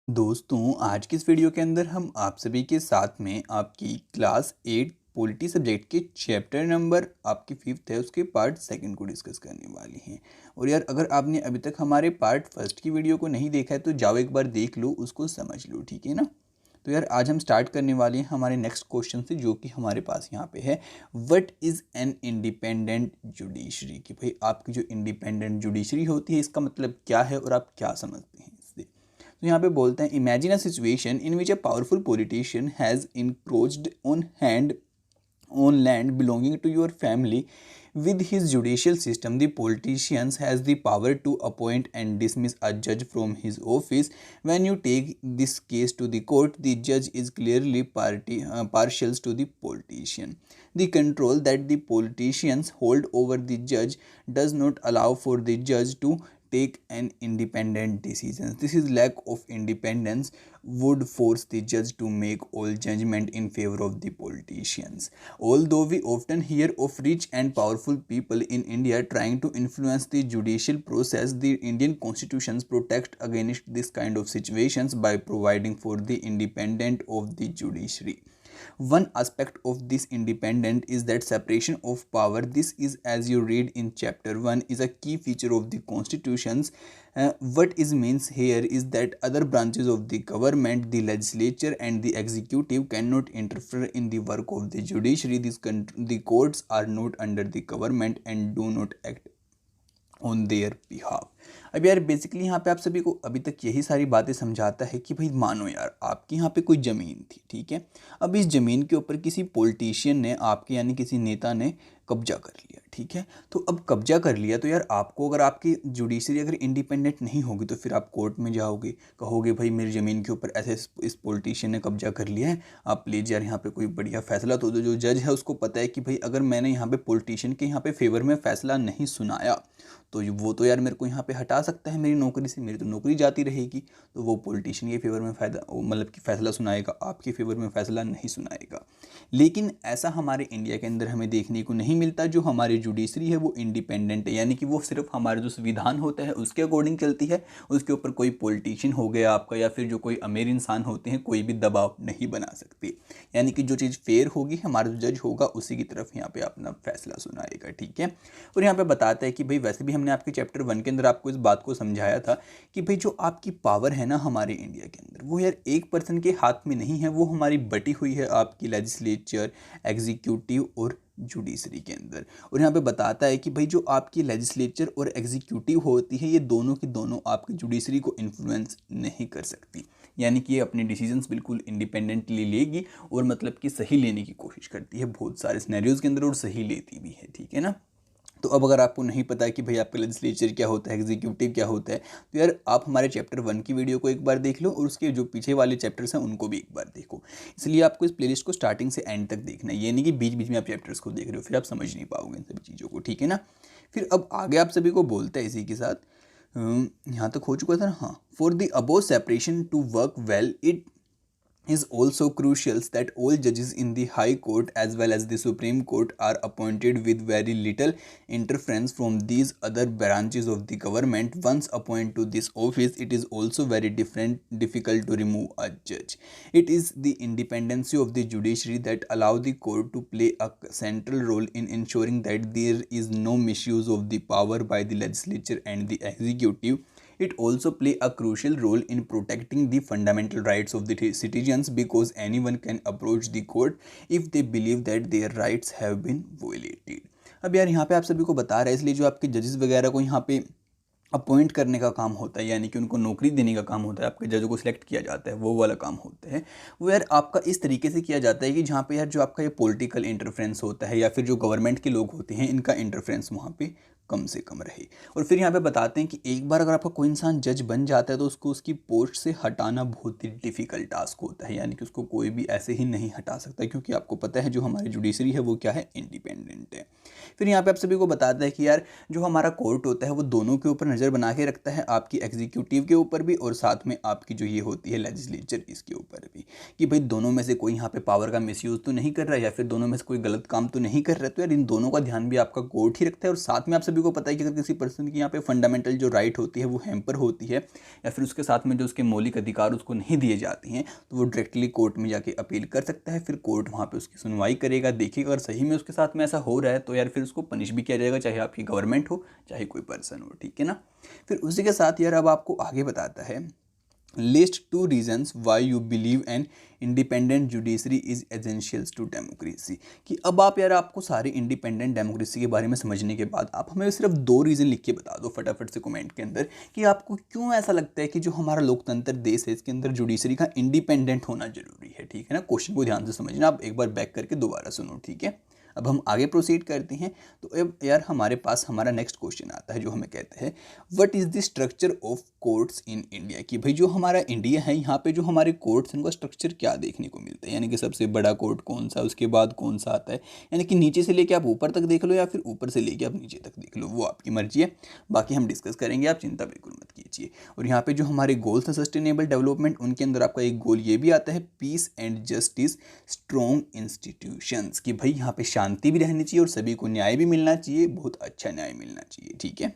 दोस्तों आज की इस वीडियो के अंदर हम आप सभी के साथ में आपकी क्लास 8 पॉलिटी सब्जेक्ट के चैप्टर नंबर आपकी 5th है उसके पार्ट सेकंड को डिस्कस करने वाली हैं। और यार अगर आपने अभी तक हमारे पार्ट फर्स्ट की वीडियो को नहीं देखा है तो जाओ एक बार देख लो, उसको समझ लो, ठीक है ना। तो यार आज हम स्टार्ट करने वाले हैं हमारे नेक्स्ट क्वेश्चन से, जो कि हमारे पास यहाँ पे है, what is an independent judiciary. कि भाई आपकी जो इंडिपेंडेंट जुडिशरी होती है इसका मतलब क्या है और आप क्या समझते हैं इससे। तो यहाँ पे बोलते हैं, imagine a situation in which a powerful politician has encroached on land belonging to your family. With his judicial system, the politician has the power to appoint and dismiss a judge from his office. When you take this case to the court, the judge is clearly partial to the politician. The control that the politicians hold over the judge does not allow for the judge to take an independent decision. This is lack of independence would force the judge to make all judgment in favor of the politicians. Although we often hear of rich and powerful people in India trying to influence the judicial process, the Indian constitutions protect against this kind of situations by providing for the independence of the judiciary. One aspect of this independence is that separation of power. This is, as you read in chapter 1, is a key feature of the constitutions. What is means here is that other branches of the government, the legislature and the executive, cannot interfere in the work of the judiciary. The courts are not under the government and do not act on their behalf. अब यार basically यहाँ पे आप सभी को अभी तक यही सारी बातें समझाता है कि भाई मानो यार आपकी यहाँ पे कोई ज़मीन थी, ठीक है। अब इस ज़मीन के ऊपर किसी पॉलिटिशियन ने, आपके यानी किसी नेता ने कब्जा कर लिया, ठीक है। तो अब कब्जा कर लिया तो यार आपको, अगर आपकी जुडिशरी अगर इंडिपेंडेंट नहीं होगी तो फिर आप कोर्ट में जाओगे, कहोगे भाई मेरी ज़मीन के ऊपर ऐसे इस पॉलिटिशियन ने कब्जा कर लिया है, आप प्लीज़ यार यहाँ पे कोई बढ़िया फैसला। तो जो जज है उसको पता है कि भाई अगर मैंने यहाँ पे पॉलिटिशियन के यहाँ पे फेवर में फैसला नहीं सुनाया तो वो तो यार मेरे को यहाँ पे हटा सकता है मेरी नौकरी से, मेरी तो नौकरी जाती रहेगी। तो वो पॉलिटिशियन के फेवर में मतलब कि फ़ैसला सुनाएगा, आपके फेवर में फ़ैसला नहीं सुनाएगा। लेकिन ऐसा हमारे इंडिया के अंदर हमें देखने को नहीं मिलता। जो हमारी जुडिशरी है वो इंडिपेंडेंट है, यानी कि वो सिर्फ हमारे जो संविधान होता है उसके अकॉर्डिंग चलती है। उसके ऊपर कोई पॉलिटिशियन हो गया आपका या फिर जो कोई अमीर इंसान होते हैं, कोई भी दबाव नहीं बना सकते। यानी कि जो चीज़ फेयर होगी, हमारा जो जज होगा उसी की तरफ यहाँ पे अपना फैसला सुनाएगा, ठीक है। और यहाँ पे बताता है कि भाई वैसे भी हमने आपके चैप्टर 1 के अंदर आपको इस बात को समझाया था कि भाई जो आपकी पावर है ना हमारे इंडिया के अंदर, वो यार एक पर्सन के हाथ में नहीं है, वो हमारी बटी हुई है आपकी लेजिस्लेचर, एग्जीक्यूटिव और जुडिशरी के अंदर। और यहाँ पे बताता है कि भाई जो आपकी लेजिस्लेचर और एग्जीक्यूटिव होती है, ये दोनों की दोनों आपकी जुडिशरी को इन्फ्लुएंस नहीं कर सकती। यानी कि ये अपने डिसीजंस बिल्कुल इंडिपेंडेंटली लेगी और मतलब कि सही लेने की कोशिश करती है बहुत सारे सिनेरियोज़ के अंदर, और सही लेती भी है, ठीक है ना। तो अब अगर आपको नहीं पता है कि भाई आपका लेजिस्लेचर क्या होता है, एग्जीक्यूटिव क्या होता है, तो यार आप हमारे चैप्टर 1 की वीडियो को एक बार देख लो और उसके जो पीछे वाले चैप्टर्स हैं उनको भी एक बार देखो। इसलिए आपको इस प्लेलिस्ट को स्टार्टिंग से एंड तक देखना है, ये नहीं कि बीच बीच में आप चैप्टर्स को देख रहे हो, फिर आप समझ नहीं पाओगे इन सभी चीज़ों को, ठीक है ना। फिर अब आगे आप सभी को बोलता है इसी के साथ, यहाँ तक हो चुका था ना, हाँ। For the above separation to work well, it is also crucial that all judges in the High Court as well as the Supreme Court are appointed with very little interference from these other branches of the government. Once appointed to this office, it is also very difficult to remove a judge. It is the independence of the judiciary that allow the court to play a central role in ensuring that there is no misuse of the power by the legislature and the executive. It also play a crucial role in protecting the fundamental rights of the citizens, because anyone can approach the court if they believe that their rights have been violated. अब यार यहाँ पे आप सभी को बता रहा है, इसलिए जो आपके जजेस वगैरह को यहाँ पे अपॉइंट करने का काम होता है, यानी कि उनको नौकरी देने का काम होता है, आपके जजों को सिलेक्ट किया जाता है, वो वाला काम होता है, वो यार आपका इस तरीके से किया जाता है कि जहाँ पे यार जो आपका ये पॉलिटिकल इंटरफेरेंस होता है या फिर जो गवर्नमेंट के लोग होते हैं, इनका इंटरफेरेंस वहाँ पे कम से कम रहे। और फिर यहाँ पे बताते हैं कि एक बार अगर आपका कोई इंसान जज बन जाता है तो उसको उसकी पोस्ट से हटाना बहुत ही डिफ़िकल्ट टास्क होता है, यानी कि उसको कोई भी ऐसे ही नहीं हटा सकता, क्योंकि आपको पता है जो हमारी जुडिशरी है वो क्या है, इंडिपेंडेंट है। फिर यहाँ पे आप सभी को बताता है कि यार जो हमारा कोर्ट होता है वो दोनों के ऊपर नज़र बना के रखता है, आपकी एग्जीक्यूटिव के ऊपर भी और साथ में आपकी जो ये होती है लेजिस्लेचर, इसके ऊपर भी, कि भाई दोनों में से कोई यहाँ पे पावर का मिसयूज़ तो नहीं कर रहा है या फिर दोनों में से कोई गलत काम तो नहीं कर रहा है। तो यार इन दोनों का ध्यान भी आपका कोर्ट ही रखता है। और साथ में आप सभी सभी को पता है कि अगर किसी पर्सन की यहाँ पे फंडामेंटल जो राइट होती है वो हैम्पर होती है या फिर उसके साथ में जो उसके मौलिक अधिकार उसको नहीं दिए जाते हैं तो वो डायरेक्टली कोर्ट में जाके अपील कर सकता है। फिर कोर्ट वहाँ पे उसकी सुनवाई करेगा, देखेगा अगर सही में उसके साथ में ऐसा हो रहा है तो यार फिर उसको पनिश भी किया जाएगा, चाहे आपकी गवर्नमेंट हो चाहे कोई पर्सन हो, ठीक है ना। फिर उसी के साथ यार अब आपको आगे बताता है list 2 reasons why you believe an independent judiciary is essentials to democracy. कि अब आप यार आपको सारी इंडिपेंडेंट डेमोक्रेसी के बारे में समझने के बाद आप हमें सिर्फ 2 रीज़न लिख के बता दो फटाफट से कमेंट के अंदर कि आपको क्यों ऐसा लगता है कि जो हमारा लोकतंत्र देश है इसके अंदर जुडिशरी का इंडिपेंडेंट होना जरूरी है, ठीक है ना। क्वेश्चन को ध्यान से समझना, आप एक बार बैक करके दोबारा सुनो, ठीक है। अब हम आगे प्रोसीड करते हैं तो अब यार हमारे पास हमारा नेक्स्ट क्वेश्चन आता है जो हमें कहते हैं what is the structure of courts in India. कि भाई जो हमारा इंडिया है यहाँ पे जो हमारे कोर्ट्स हैं उनका स्ट्रक्चर क्या देखने को मिलता है, यानी कि सबसे बड़ा कोर्ट कौन सा, उसके बाद कौन सा आता है। यानी कि नीचे से लेके आप ऊपर तक देख लो या फिर ऊपर से लेके आप नीचे तक देख लो, वो आपकी मर्जी है, बाकी हम डिस्कस करेंगे, आप चिंता बिल्कुल मत कीजिए। और यहाँ पे जो हमारे गोल्स हैं सस्टेनेबल डेवलपमेंट, उनके अंदर आपका एक गोल ये भी आता है peace and justice strong institutions. कि भाई यहाँ पे शांति भी रहनी चाहिए और सभी को न्याय भी मिलना चाहिए, बहुत अच्छा न्याय मिलना चाहिए, ठीक है।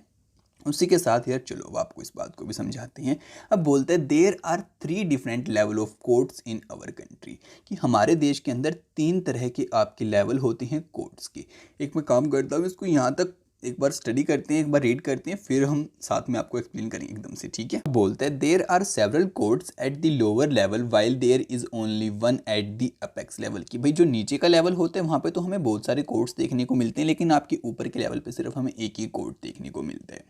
उसी के साथ यार चलो अब आपको इस बात को भी समझाते हैं। अब बोलते हैं there are 3 different level of courts in our country. कि हमारे देश के अंदर 3 तरह के आपके लेवल होते हैं कोर्ट्स के। एक मैं काम करता हूँ इसको यहाँ तक एक बार स्टडी करते हैं, एक बार रीड करते हैं, फिर हम साथ में आपको एक्सप्लेन करेंगे एकदम से, ठीक है। बोलते हैं there are several courts at the lower level while there is only one at the apex level. कि भाई जो नीचे का लेवल होता है वहाँ पे तो हमें बहुत सारे कोर्ट्स देखने को मिलते हैं, लेकिन आपके ऊपर के लेवल पे सिर्फ हमें एक ही कोर्ट देखने को मिलता है।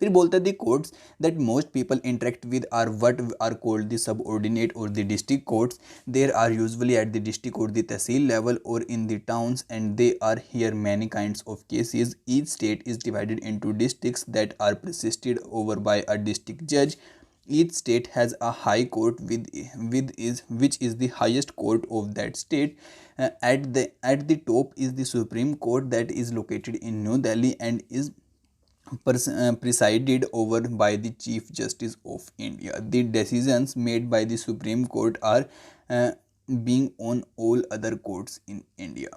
फिर बोलता है the courts that most people interact with are what are called the subordinate और the district courts. There are usually at the district और द तहसील लेवल और in the towns and they are here many kinds of cases. Each state is divided into districts that are presided over by a district judge. Each state has a high court which is the highest court of that state. At the top is the Supreme Court that is located in New Delhi and is presided over by the Chief Justice of India. The decisions made by the Supreme Court are being on all other courts in India.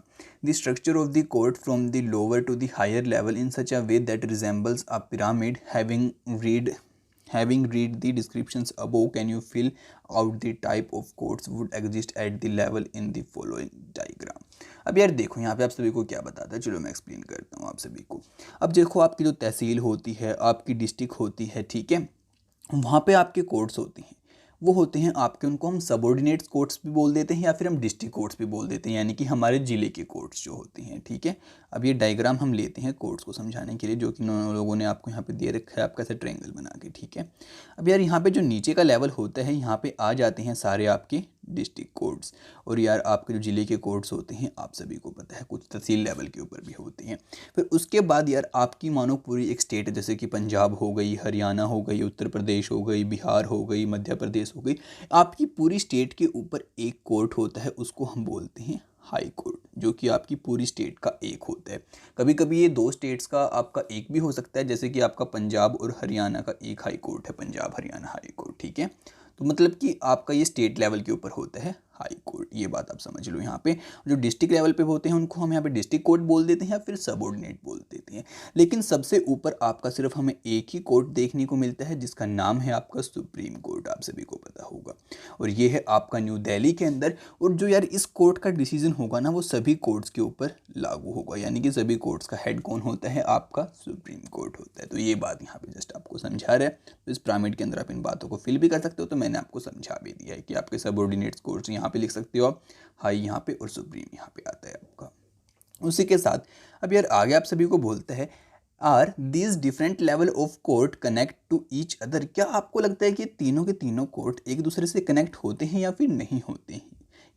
The structure of the court from the lower to the higher level in such a way that resembles a pyramid. Having read the descriptions above, can you fill out the type of courts would exist at the level in the following diagram? अब यार देखो यहाँ पे आप सभी को क्या बताता है, चलो मैं एक्सप्लेन करता हूँ आप सभी को। अब देखो आपकी जो तहसील होती है, आपकी डिस्ट्रिक्ट होती है, ठीक है, वहाँ पे आपके कोर्ट्स होती हैं, वो होते हैं आपके, उनको हम सबऑर्डिनेट कोर्ट्स भी बोल देते हैं या फिर हम डिस्ट्रिक्ट कोर्ट्स भी बोल देते हैं, यानी कि हमारे ज़िले के कोर्ट्स जो होते हैं, ठीक है। अब ये डायग्राम हम लेते हैं कोर्ट्स को समझाने के लिए, जो कि लोगों ने आपको यहाँ पे दे रखा है आपका ऐसा ट्रायंगल बना के, ठीक है। अब यार यहाँ पे जो नीचे का लेवल होता है यहाँ पे आ जाते हैं सारे आपके डिस्ट्रिक्ट कोर्ट्स, और यार आपके जो ज़िले के कोर्ट्स होते हैं आप सभी को पता है कुछ तहसील लेवल के ऊपर भी होते हैं। फिर उसके बाद यार आपकी मानो पूरी एक स्टेट है, जैसे कि पंजाब हो गई, हरियाणा हो गई, उत्तर प्रदेश हो गई, बिहार हो गई, मध्य प्रदेश हो गई, आपकी पूरी स्टेट के ऊपर एक कोर्ट होता है, उसको हम बोलते हैं हाई कोर्ट, जो कि आपकी पूरी स्टेट का एक होता है। कभी कभी ये 2 स्टेट्स का आपका एक भी हो सकता है, जैसे कि आपका पंजाब और हरियाणा का एक हाई कोर्ट है, पंजाब हरियाणा हाई कोर्ट, ठीक है। तो मतलब कि आपका ये स्टेट लेवल के ऊपर होता है हाई कोर्ट, ये बात आप समझ लो। यहाँ पे जो डिस्ट्रिक्ट लेवल पे होते हैं उनको हम यहाँ पे डिस्ट्रिक्ट कोर्ट बोल देते हैं या फिर सबऑर्डिनेट बोल देते हैं, लेकिन सबसे ऊपर आपका सिर्फ हमें एक ही कोर्ट देखने को मिलता है जिसका नाम है आपका सुप्रीम कोर्ट, आप सभी को पता होगा, और ये है आपका न्यू दिल्ली के अंदर। और जो यार इस कोर्ट का डिसीजन होगा ना वो सभी कोर्ट्स के ऊपर लागू होगा, यानी कि सभी कोर्ट्स का हेड कौन होता है, आपका सुप्रीम कोर्ट होता है। तो ये बात यहाँ पे जस्ट आपको समझा रहा है, तो इस पिरामिड के अंदर आप इन बातों को फिल भी कर सकते हो, तो मैंने आपको समझा भी दिया है कि आपके सबऑर्डिनेट कोर्ट्स यहाँ पे लिख सकते हो आप, हाई यहाँ पे और सुप्रीम यहाँ पे आता है आपका। उसी के साथ अब यार आगे आप सभी को बोलते हैं are these different level of court connect to each other. क्या आपको लगता है कि तीनों के तीनों कोर्ट एक दूसरे से कनेक्ट होते हैं या फिर नहीं होते हैं?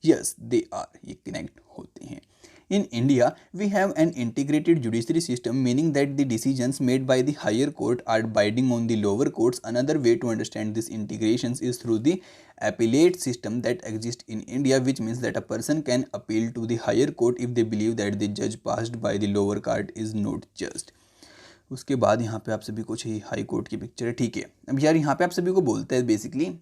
यस दे आर, ये कनेक्ट होते हैं। In India, we have an integrated judiciary system, meaning that the decisions made by the higher court are binding on the lower courts. Another way to understand this integrations is through the appellate system that exists in India, which means that a person can appeal to the higher court if they believe that the judge passed by the lower court is not just. उसके बाद यहाँ पे आप सभी को चाहिए high court की picture है, ठीक है। अब यार यहाँ पे आप सभी को बोलते हैं बेसिकली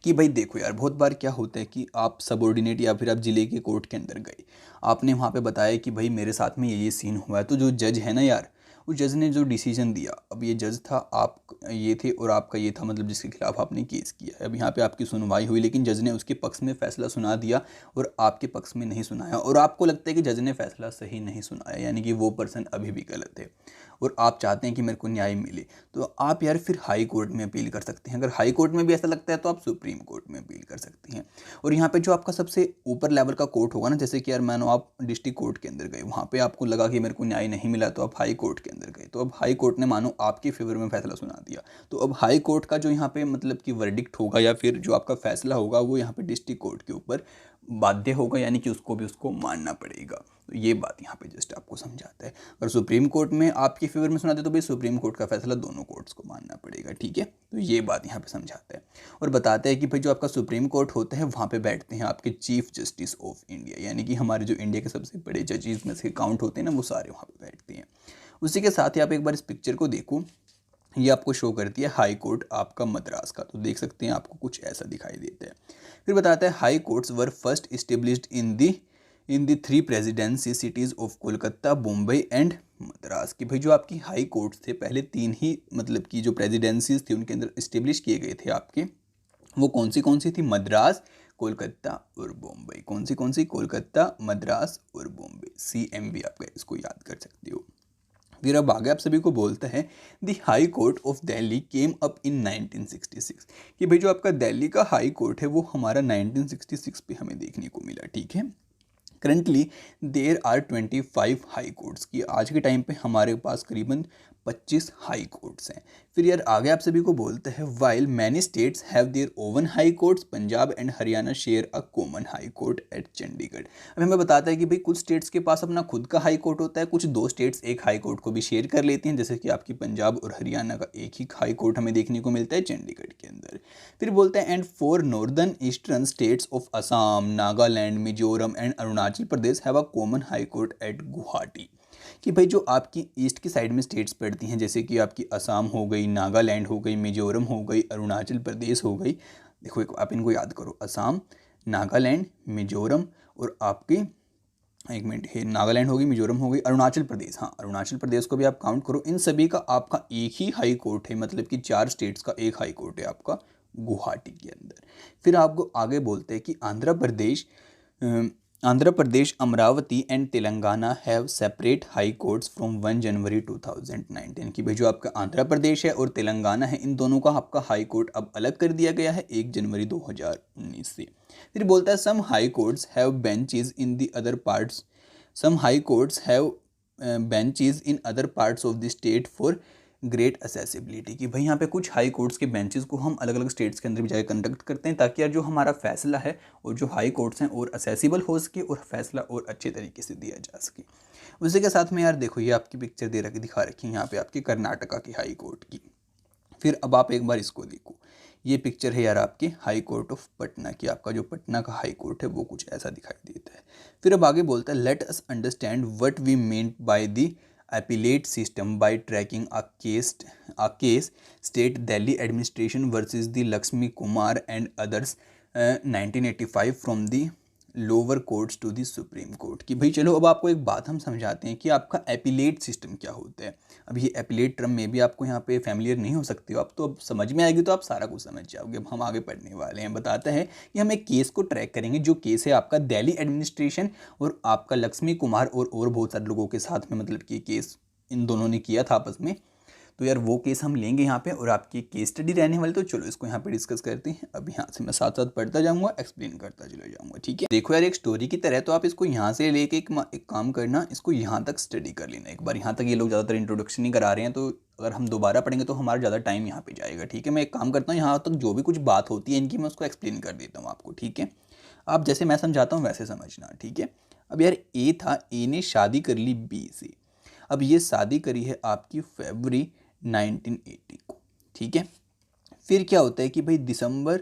कि भाई देखो यार बहुत बार क्या होता है कि आप सबऑर्डिनेट या फिर आप ज़िले के कोर्ट के अंदर गए, आपने वहाँ पे बताया कि भाई मेरे साथ में ये सीन हुआ है, तो जो जज है ना यार उस जज ने जो डिसीजन दिया, अब ये जज था, आप ये थे और आपका ये था, मतलब जिसके खिलाफ आपने केस किया है। अब यहाँ पे आपकी सुनवाई हुई, लेकिन जज ने उसके पक्ष में फैसला सुना दिया और आपके पक्ष में नहीं सुनाया, और आपको लगता है कि जज ने फैसला सही नहीं सुनाया, यानी कि वो पर्सन अभी भी गलत है और आप चाहते हैं कि मेरे को न्याय मिले, तो आप यार फिर हाई कोर्ट में अपील कर सकते हैं। अगर हाई कोर्ट में भी ऐसा लगता है तो आप सुप्रीम कोर्ट में अपील कर सकते हैं। और यहाँ पे जो आपका सबसे ऊपर लेवल का कोर्ट होगा ना, जैसे कि यार मानो आप डिस्ट्रिक्ट कोर्ट के अंदर गए, वहाँ पे आपको लगा कि मेरे को न्याय नहीं मिला, तो आप हाई कोर्ट के अंदर गए, तो अब हाई कोर्ट ने मानो आपके फेवर में फैसला सुना दिया, तो अब हाई कोर्ट का जो यहाँ पे मतलब कि वर्डिक्ट होगा या फिर जो आपका फैसला होगा वो यहाँ पे डिस्ट्रिक्ट कोर्ट के ऊपर बाध्य होगा, यानी कि उसको भी उसको मानना पड़ेगा। तो ये बात यहाँ पे जस्ट आपको समझाता है। अगर सुप्रीम कोर्ट में आपके फेवर में सुना दे तो भाई सुप्रीम कोर्ट का फैसला दोनों कोर्ट्स को मानना पड़ेगा, ठीक है। तो ये बात यहाँ पे समझाता है और बताता है कि भाई जो आपका सुप्रीम कोर्ट होता है वहाँ पे बैठते हैं आपके चीफ जस्टिस ऑफ इंडिया, यानी कि हमारे जो इंडिया के सबसे बड़े जजेस में से काउंट होते हैं ना, वो सारे वहाँ पे बैठते हैं। उसी के साथ ही आप एक बार इस पिक्चर को देखो, ये आपको शो करती है हाई कोर्ट आपका मद्रास का, तो देख सकते हैं आपको कुछ ऐसा दिखाई देता है। फिर बताता है high courts were first established in the 3 presidency cities of Kolkata, Mumbai and Madras. कि भाई जो आपकी हाई कोर्ट्स थे पहले 3 ही मतलब की जो प्रेसिडेंसीज थी उनके अंदर इस्टेब्लिश किए गए थे आपके, वो कौन सी थी? मद्रास, कोलकाता और बॉम्बे। कौन सी? कोलकाता, मद्रास और बॉम्बे। CMB आपका इसको याद कर सकते हो। फिर अब आगे आप सभी को बोलता है the high court of Delhi came up in 1966, कि भाई जो आपका दिल्ली का हाई कोर्ट है वो हमारा 1966 पे हमें देखने को मिला, ठीक है। Currently there are 25 high courts, की आज के टाइम पे हमारे पास करीबन 25 हाई कोर्ट्स हैं। फिर यार आगे आप सभी को बोलते हैं while many states have their own high courts, Punjab and Haryana share a common high court at Chandigarh. अब हमें बताता है कि भाई कुछ स्टेट्स के पास अपना खुद का हाई कोर्ट होता है, कुछ 2 स्टेट्स एक हाई कोर्ट को भी शेयर कर लेती हैं, जैसे कि आपकी पंजाब और हरियाणा का एक ही हाई कोर्ट हमें देखने को मिलता है चंडीगढ़ के अंदर। फिर बोलते हैं and 4 northern eastern states of Assam, Nagaland, Mizoram and Arunachal Pradesh have a common high court at Guwahati. कि भाई जो आपकी ईस्ट की साइड में स्टेट्स पड़ती हैं, जैसे कि आपकी असम हो गई, नागालैंड हो गई, मिजोरम हो गई, अरुणाचल प्रदेश हो गई। देखो आप इनको याद करो, असम, नागालैंड, मिजोरम और आपकी एक मिनट है, नागालैंड होगी, मिजोरम हो गई, अरुणाचल प्रदेश, हाँ अरुणाचल प्रदेश को भी आप काउंट करो। इन सभी का आपका एक ही हाई कोर्ट है, मतलब कि 4 स्टेट्स का एक हाई कोर्ट है आपका गुवाहाटी के अंदर। फिर आपको आगे बोलते हैं कि Andhra Pradesh, Amaravati and Telangana have separate high courts from 1 January 2019। कि भाई जो आपका आंध्र प्रदेश है और तेलंगाना है, इन दोनों का आपका हाई कोर्ट अब अलग कर दिया गया है 1 जनवरी 2019 से। फिर बोलता है some high courts have benches in the other parts, some high courts have benches in other parts of the state for great accessibility. कि भाई यहाँ पे कुछ हाई कोर्ट्स के बेंचेस को हम अलग अलग स्टेट्स के अंदर भी जाकर कंडक्ट करते हैं, ताकि यार जो हमारा फैसला है और जो हाई कोर्ट्स हैं और असेसिबल हो सके और फैसला और अच्छे तरीके से दिया जा सके। उसी के साथ में यार देखो ये आपकी पिक्चर दिखा रखी है यहाँ पे आपकी कर्नाटका की हाई कोर्ट की। फिर अब आप एक बार इसको देखो, ये पिक्चर है यार आपकी हाई कोर्ट ऑफ पटना की। आपका जो पटना का हाई कोर्ट है वो कुछ ऐसा दिखाई देता है। फिर अब आगे बोलता है let us understand what we mean by the appellate system by tracking a case state Delhi administration versus the Lakshmi Kumar and others 1985 from the lower courts to the supreme court. कि भाई चलो अब आपको एक बात हम समझाते हैं कि आपका एपिलेट सिस्टम क्या होता है। अब ये एपिलेट टर्म में भी आपको यहाँ पे फैमिलियर नहीं हो सकते हो आप, तो अब समझ में आएगी तो आप सारा कुछ समझ जाओगे। अब हम आगे पढ़ने वाले हैं। बताता है कि हम एक केस को ट्रैक करेंगे, जो केस है आपका दिल्ली एडमिनिस्ट्रेशन और आपका लक्ष्मी कुमार और बहुत सारे लोगों के साथ में, मतलब कि केस इन दोनों ने किया था आपस में। तो यार वो केस हम लेंगे यहाँ पे और आपकी केस स्टडी रहने वाली, तो चलो इसको यहाँ पे डिस्कस करते हैं। अब यहाँ से मैं साथ साथ पढ़ता जाऊँगा, एक्सप्लेन करता चला जाऊँगा, ठीक है। देखो यार एक स्टोरी की तरह, तो आप इसको यहाँ से लेके एक काम करना, इसको यहाँ तक स्टडी कर लेना एक बार। यहाँ तक ये लोग ज़्यादातर इंट्रोडक्शन ही करा रहे हैं, तो अगर हम दोबारा पढ़ेंगे तो हमारा ज़्यादा टाइम यहाँ पे जाएगा, ठीक है। मैं एक काम करता हूँ, यहाँ तक जो भी कुछ बात होती है इनकी मैं उसको एक्सप्लेन कर देता हूँ आपको, ठीक है। आप जैसे मैं समझाता हूँ वैसे समझना, ठीक है। अब यार ए था, ए ने शादी कर ली बी से। अब ये शादी करी है आपकी फरवरी 1980 को, ठीक है। फिर क्या होता है कि भाई दिसंबर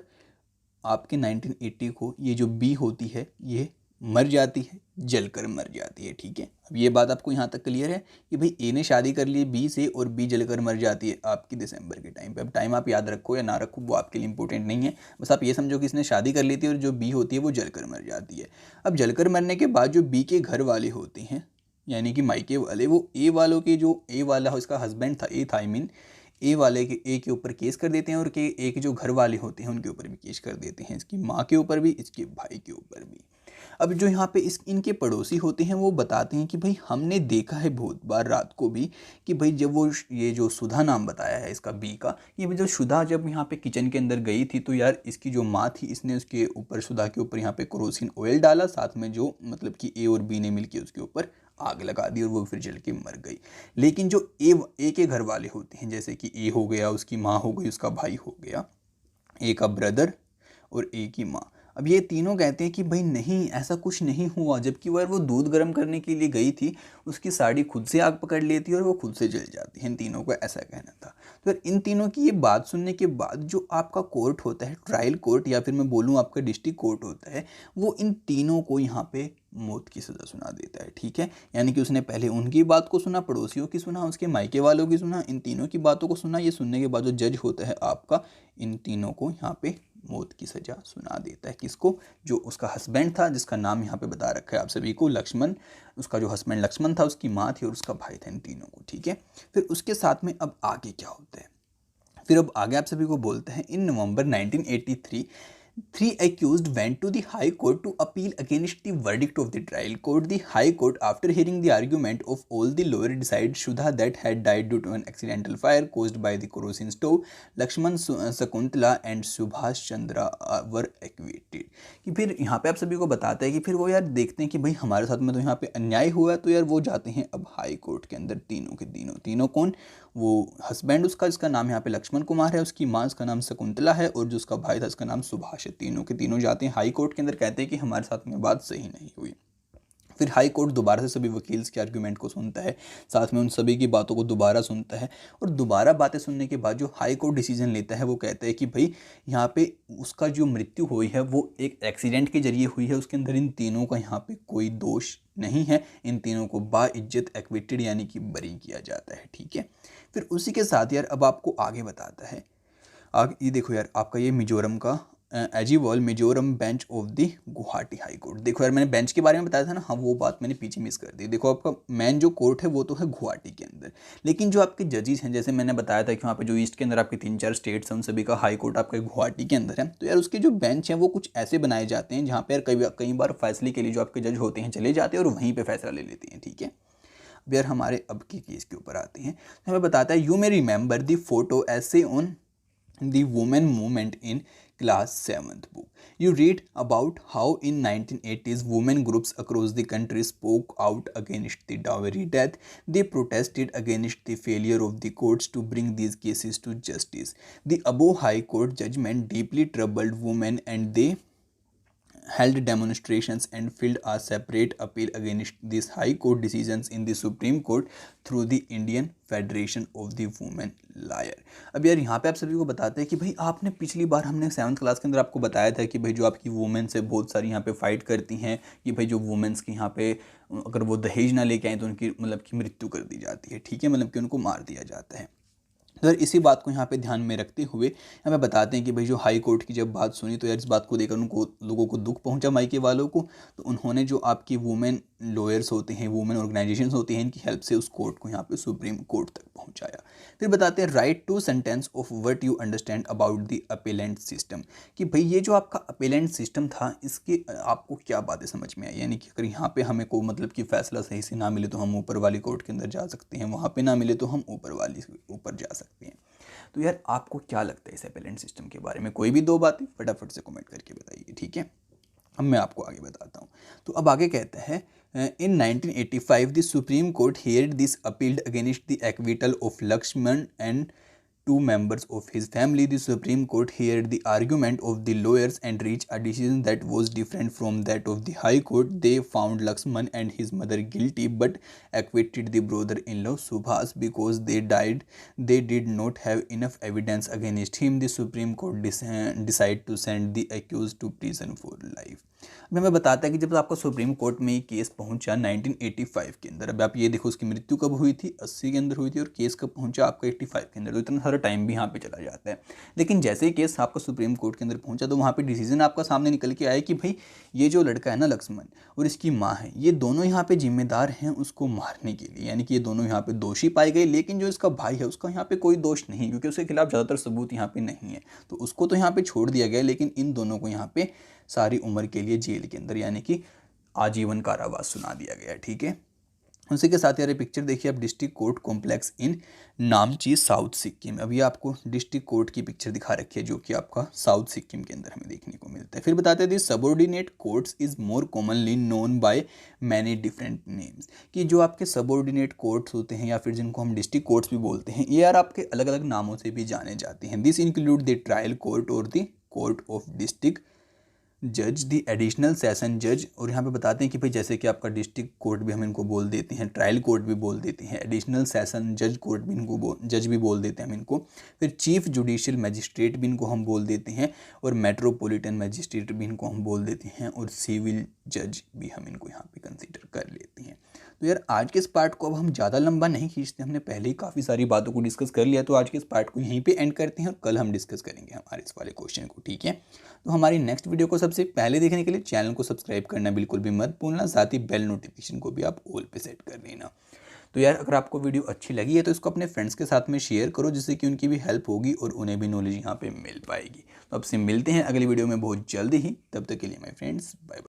आपके 1980 को ये जो बी होती है ये मर जाती है, जलकर मर जाती है, ठीक है। अब ये बात आपको यहाँ तक क्लियर है कि भाई ए ने शादी कर ली बी से और बी जलकर मर जाती है आपकी दिसंबर के टाइम पे। अब टाइम आप याद रखो या ना रखो वो आपके लिए इंपॉर्टेंट नहीं है, बस आप ये समझो कि इसने शादी कर ली थी और जो बी होती है वो जलकर मर जाती है। अब जलकर मरने के बाद जो बी के घर वाले होते हैं यानी कि मायके वाले वो ए वालों के जो ए वाला उसका हस्बैंड था, ए था आई मीन, ए वाले के ए के ऊपर केस कर देते हैं और के ए के जो घर वाले होते हैं उनके ऊपर भी केस कर देते हैं, इसकी माँ के ऊपर भी, इसके भाई के ऊपर भी। अब जो यहाँ पे इनके पड़ोसी होते हैं वो बताते हैं कि भाई हमने देखा है बहुत बार रात को भी कि भाई जब वो ये जो सुधा नाम बताया है इसका बी का, ये जो सुधा जब यहाँ पे किचन के अंदर गई थी तो यार इसकी जो माँ थी इसने उसके ऊपर, सुधा के ऊपर यहाँ पे केरोसिन ऑयल डाला, साथ में जो मतलब कि ए और बी ने मिलकर उसके ऊपर आग लगा दी और वो फिर जल के मर गई। लेकिन जो ए के घर वाले होते हैं, जैसे कि ए हो गया, उसकी माँ हो गई, उसका भाई हो गया, ए का ब्रदर और ए की माँ, अब ये तीनों कहते हैं कि भाई नहीं ऐसा कुछ नहीं हुआ, जबकि वो दूध गर्म करने के लिए गई थी, उसकी साड़ी खुद से आग पकड़ लेती और वो खुद से जल जाती है। इन तीनों का ऐसा कहना था। तो इन तीनों की ये बात सुनने के बाद जो आपका कोर्ट होता है, ट्रायल कोर्ट या फिर मैं बोलूँ आपका डिस्ट्रिक्ट कोर्ट होता है, वो इन तीनों को यहाँ पे मौत की सज़ा सुना देता है। ठीक है, यानी कि उसने पहले उनकी बात को सुना, पड़ोसियों की सुना, उसके मायके वालों की सुना, इन तीनों की बातों को सुना। ये सुनने के बाद जो जज होता है आपका, इन तीनों को यहाँ पे मौत की सज़ा सुना देता है। किसको? जो उसका हस्बैंड था, जिसका नाम यहाँ पे बता रखा है आप सभी को, लक्ष्मण। उसका जो हस्बैंड लक्ष्मण था, उसकी माँ थी और उसका भाई था, इन तीनों को। ठीक है, फिर उसके साथ में अब आगे क्या होता है, फिर अब आगे आप सभी को बोलते हैं इन नवंबर 1983 three accused went to the High Court to appeal against the verdict of the trial court. The High Court, after hearing the argument of all the lawyers, decided Shudha that had died due to an accidental fire caused by the kerosene stove. Lakshman, Sakuntala and Subhash Chandra were acquitted. कि फिर यहाँ पे आप सभी को बताता है कि फिर वो यार देखते हैं कि भाई हमारे साथ में तो यहाँ पे अन्याय हुआ है, तो यार वो जाते हैं अब हाई कोर्ट के अंदर। तीनों के तीनों कौन? वो हस्बैंड उसका, जिसका नाम यहाँ पे लक्ष्मण कुमार है, उसकी माँ उसका नाम शकुंतला है और जो उसका भाई था उसका नाम सुभाष है। तीनों के तीनों जाते हैं हाई कोर्ट के अंदर, कहते हैं कि हमारे साथ में बात सही नहीं हुई। फिर हाई कोर्ट दोबारा से सभी वकील्स के आर्गूमेंट को सुनता है, साथ में उन सभी की बातों को दोबारा सुनता है और दोबारा बातें सुनने के बाद जो हाई कोर्ट डिसीजन लेता है वो कहता है कि भाई यहाँ पे उसका जो मृत्यु हुई है वो एक एक्सीडेंट के जरिए हुई है, उसके अंदर इन तीनों का यहाँ पे कोई दोष नहीं है, इन तीनों को बाइज्जत एक्विटेड यानी कि बरी किया जाता है। ठीक है, फिर उसी के साथ यार अब आपको आगे बताता है, आगे ये देखो यार आपका ये मिजोरम का Aizawl Mizoram bench of the Guwahati high court. देखो यार मैंने बेंच के बारे में बताया था ना, हाँ वो बात मैंने पीछे मिस कर दी। देखो आपका मेन जो कोर्ट है वो तो है गुवाहाटी के अंदर, लेकिन जो आपके जजेस हैं, जैसे मैंने बताया था कि वहाँ पे जो ईस्ट के अंदर आपके 3-4 स्टेट्स हैं, उन सभी का हाई कोर्ट आपका गुवाहाटी के अंदर है। तो यार उसके जो बेंच हैं वो कुछ ऐसे बनाए जाते हैं जहाँ पर यार कई बार फैसले के लिए जो आपके जज होते हैं चले जाते हैं और वहीं पर फैसला ले लेते हैं। ठीक है, अब यार हमारे अब के केस के ऊपर आते हैं। हमें बताता है you may remember the photo ऐसे on the women movement in class 7th book. You read about how in 1980s women groups across the country spoke out against the dowry death. They protested against the failure of the courts to bring these cases to justice. The above high court judgment deeply troubled women and they held demonstrations and filed a separate appeal against these high court decisions in the Supreme Court through the Indian Federation of the Women Lawyer. अब यार यहाँ पे आप सभी को बताते हैं कि भाई आपने पिछली बार हमने 7th क्लास के अंदर आपको बताया था कि भाई जो आपकी वुमेन्स है बहुत सारी यहाँ पे फाइट करती हैं कि भाई जो वुमेन्स की यहाँ पे अगर वो दहेज ना लेके आए तो उनकी मतलब की मृत्यु कर दी जाती है। ठीक है, मतलब कि उनको मार दिया जाता है। तो यार इसी बात को यहाँ पे ध्यान में रखते हुए हमें बताते हैं कि भाई जो हाई कोर्ट की जब बात सुनी तो यार इस बात को लेकर उनको लोगों को दुख पहुंचा, मायके वालों को, तो उन्होंने जो आपकी वुमेन लॉयर्स होते हैं, वुमेन ऑर्गेनाइजेशंस होती हैं, इनकी हेल्प से उस कोर्ट को यहाँ पे सुप्रीम कोर्ट तक पहुँचाया। फिर बताते हैं write two sentence of what you understand about the appellate system, कि भाई ये जो आपका अपेलेंट सिस्टम था इसके आपको क्या बातें समझ में आई, यानी कि अगर यहाँ पे हमें को मतलब कि फ़ैसला सही से ना मिले तो हम ऊपर वाली कोर्ट के अंदर जा सकते हैं, वहाँ पे ना मिले तो हम ऊपर जा सकते हैं। तो यार आपको क्या लगता है इस अपेलेंट सिस्टम के बारे में? कोई भी 2 बातें फटाफट से कमेंट करके बताइए। ठीक है, अब मैं आपको आगे बताता हूँ। तो अब आगे कहता है in 1985 the Supreme Court heard this appealed against the acquittal of Lakshman and 2 members of his family. The Supreme Court heard the argument of the lawyers and reached a decision that was different from that of the High Court. They found Lakshman and his mother guilty but acquitted the brother-in-law Subhas because they did not have enough evidence against him. The Supreme Court decided to send the accused to prison for life. अब हमें बताता है कि जब आपका supreme court में ये case पहुंचा 1985 के अंदर, अब आप ये देखो उसकी मृत्यु कब हुई थी, 80 के अंदर हुई थी और केस कब पहुंचा आपका 85 के अंदर, तो इतना सारा सारा टाइम भी यहाँ पे चला जाता है। लेकिन जैसे ही केस आपका सुप्रीम कोर्ट के अंदर पहुंचा तो वहाँ पे डिसीजन आपका सामने निकल के आया कि भाई ये जो लड़का है ना लक्ष्मण और इसकी माँ है, ये दोनों यहाँ पे जिम्मेदार हैं उसको मारने के लिए, यानी कि ये दोनों यहाँ पे दोषी पाए गए। लेकिन जो इसका भाई है उसका यहाँ पे कोई दोष नहीं, क्योंकि उसके खिलाफ ज़्यादातर सबूत यहाँ पे नहीं है, तो उसको तो यहाँ पे छोड़ दिया गया। लेकिन इन दोनों को यहाँ पे सारी उम्र के लिए जेल के अंदर यानी कि आजीवन कारावास सुना दिया गया। ठीक है, उसी के साथ यार ये पिक्चर देखिए आप, district court complex in Namchi south Sikkim. अभी आपको डिस्ट्रिक्ट कोर्ट की पिक्चर दिखा रखी है जो कि आपका साउथ सिक्किम के अंदर हमें देखने को मिलता है। फिर बताते हैं subordinate courts is more commonly known by many different names, कि जो आपके सबॉर्डिनेट कोर्ट्स होते हैं या फिर जिनको हम डिस्ट्रिक्ट कोर्ट्स भी बोलते हैं, ये यार आपके अलग अलग नामों से भी जाने जाते हैं। This include the trial court और द कोर्ट ऑफ डिस्ट्रिक्ट जज, दी एडिशनल सेशन जज। और यहाँ पे बताते हैं कि भाई जैसे कि आपका डिस्ट्रिक्ट कोर्ट भी हम इनको बोल देते हैं, ट्रायल कोर्ट भी बोल देते हैं, एडिशनल सेशन जज कोर्ट भी इनको जज भी बोल देते हैं हम इनको, फिर चीफ जुडिशियल मजिस्ट्रेट भी इनको हम बोल देते हैं, और मेट्रोपॉलिटन मजिस्ट्रेट भी इनको हम बोल देते हैं, और सिविल जज भी हम इनको यहाँ पे कंसिडर कर लेते हैं। तो यार आज के इस पार्ट को अब हम ज़्यादा लंबा नहीं खींचते, हमने पहले ही काफ़ी सारी बातों को डिस्कस कर लिया, तो आज के इस पार्ट को यहीं पे एंड करते हैं और कल हम डिस्कस करेंगे हमारे इस वाले क्वेश्चन को। ठीक है, तो हमारी नेक्स्ट वीडियो को सबसे पहले देखने के लिए चैनल को सब्सक्राइब करना बिल्कुल भी मत भूलना, साथ ही बेल नोटिफिकेशन को भी आप ऑल पे सेट कर लेना। तो यार अगर आपको वीडियो अच्छी लगी है तो इसको अपने फ्रेंड्स के साथ में शेयर करो, जिससे कि उनकी भी हेल्प होगी और उन्हें भी नॉलेज यहाँ पे मिल पाएगी। तो आपसे मिलते हैं अगली वीडियो में बहुत जल्दी ही, तब तक के लिए माय फ्रेंड्स बाय बाय।